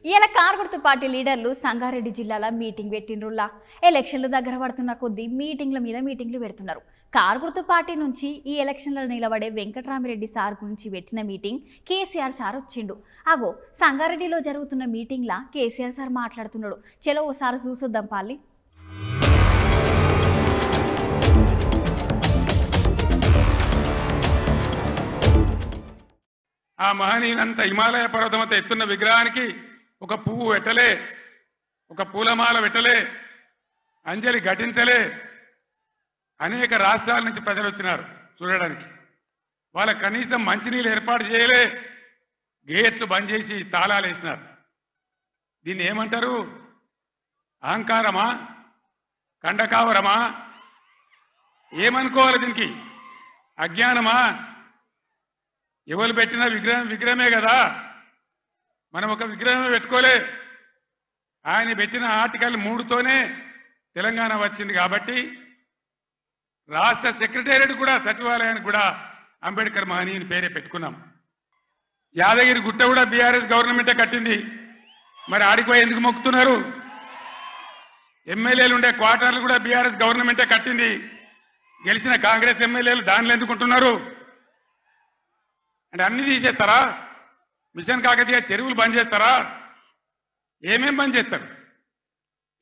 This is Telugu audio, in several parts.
ఇయాల కార్గుర్తు పార్టీ లీడర్లు సంగారెడ్డి జిల్లాలో మీటింగ్ పెట్టిండ్రుల్లా. ఎలక్షన్లు దగ్గర పడుతున్న కొద్దీ మీటింగ్ల మీద మీటింగ్లు పెడుతున్నారు. కార్గుర్తు పార్టీ నుంచి ఈ ఎలక్షన్లలో నిలబడే వెంకటరామిరెడ్డి సార్ గురించి పెట్టిన మీటింగ్ కేసీఆర్ సార్ వచ్చిండు. అగో సంగారెడ్డిలో జరుగుతున్న మీటింగ్లా కేసీఆర్ సార్ మాట్లాడుతున్నాడు. చలో ఓసారి చూసొద్దాం పాలి. ఆ మహనీయునంత హిమాలయ పర్వతమంత ఎత్తున్న విగ్రహానికి ఒక పువ్వు పెట్టలే, ఒక పూలమాల పెట్టలే, అంజలి ఘటించలే. అనేక రాష్ట్రాల నుంచి ప్రజలు వచ్చినారు చూడడానికి. వాళ్ళ కనీసం మంచినీళ్ళు ఏర్పాటు చేయలే, గేట్లు బంద్ చేసి తాళాలు వేసినారు. దీన్ని ఏమంటారు? అహంకారమా? కండకావరమా? ఏమనుకోవాలి దీనికి? అజ్ఞానమా? ఎవరు పెట్టిన విగ్రహమే కదా, మనం ఒక విగ్రహమే పెట్టుకోలే. ఆయన పెట్టిన ఆర్టికల్ 3తోనే తెలంగాణ వచ్చింది కాబట్టి రాష్ట్ర సెక్రటేరియట్ కూడా, సచివాలయానికి కూడా అంబేద్కర్ మహనీయుని పేరే పెట్టుకున్నాం. యాదగిరి గుట్ట కూడా బీఆర్ఎస్ గవర్నమెంటే కట్టింది. మరి ఆడిపోయి ఎందుకు మొక్కుతున్నారు? ఎమ్మెల్యేలు ఉండే క్వార్టర్లు కూడా బీఆర్ఎస్ గవర్నమెంటే కట్టింది. గెలిచిన కాంగ్రెస్ ఎమ్మెల్యేలు దానిలో ఎందుకుంటున్నారు? అంటే అన్ని తీసేస్తారా? మిషన్ కాకతీయ చెరువులు బంద్ చేస్తారా? ఏమేం బంద్ చేస్తారు?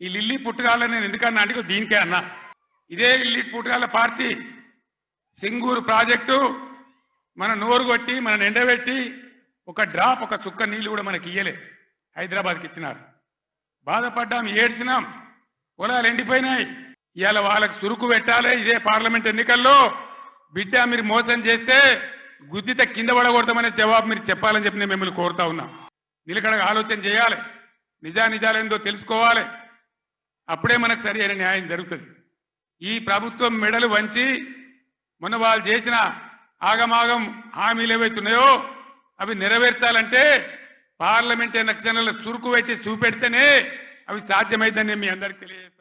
ఈ లిల్లీ పుట్టుగాళ్ళ నేను ఎందుకన్నా అంటే దీనికే అన్నా. ఇదే లిల్లీ పుట్టుగాళ్ళ పార్టీ సింగూరు ప్రాజెక్టు మన నోరు కొట్టి, మన ఎండబెట్టి ఒక డ్రాప్, ఒక చుక్క నీళ్లు కూడా మనకి ఇయ్యలే. హైదరాబాద్కి ఇచ్చినారు. బాధపడ్డాం, ఏడ్చినాం, పొలాలు ఎండిపోయినాయి. ఇవాళ వాళ్ళకి చురుకు పెట్టాలి. ఇదే పార్లమెంట్ ఎన్నికల్లో బిడ్డ మీరు మోసం చేస్తే గుద్దిత కింద పడకూడదామనే జవాబు మీరు చెప్పాలని చెప్పి నేను మిమ్మల్ని కోరుతా ఉన్నా. నిలకడగా ఆలోచన చేయాలి, నిజానిజాలేందో తెలుసుకోవాలి. అప్పుడే మనకు సరి అయిన న్యాయం జరుగుతుంది. ఈ ప్రభుత్వం మెడలు వంచి మొన్న వాళ్ళు చేసిన ఆగమాగం హామీలు ఏవైతున్నాయో అవి నెరవేర్చాలంటే పార్లమెంట్ ఎలక్షన్లలో చురుకు పెట్టి చూపెడితేనే అవి సాధ్యమైందని మీ అందరికీ తెలియజేస్తాను.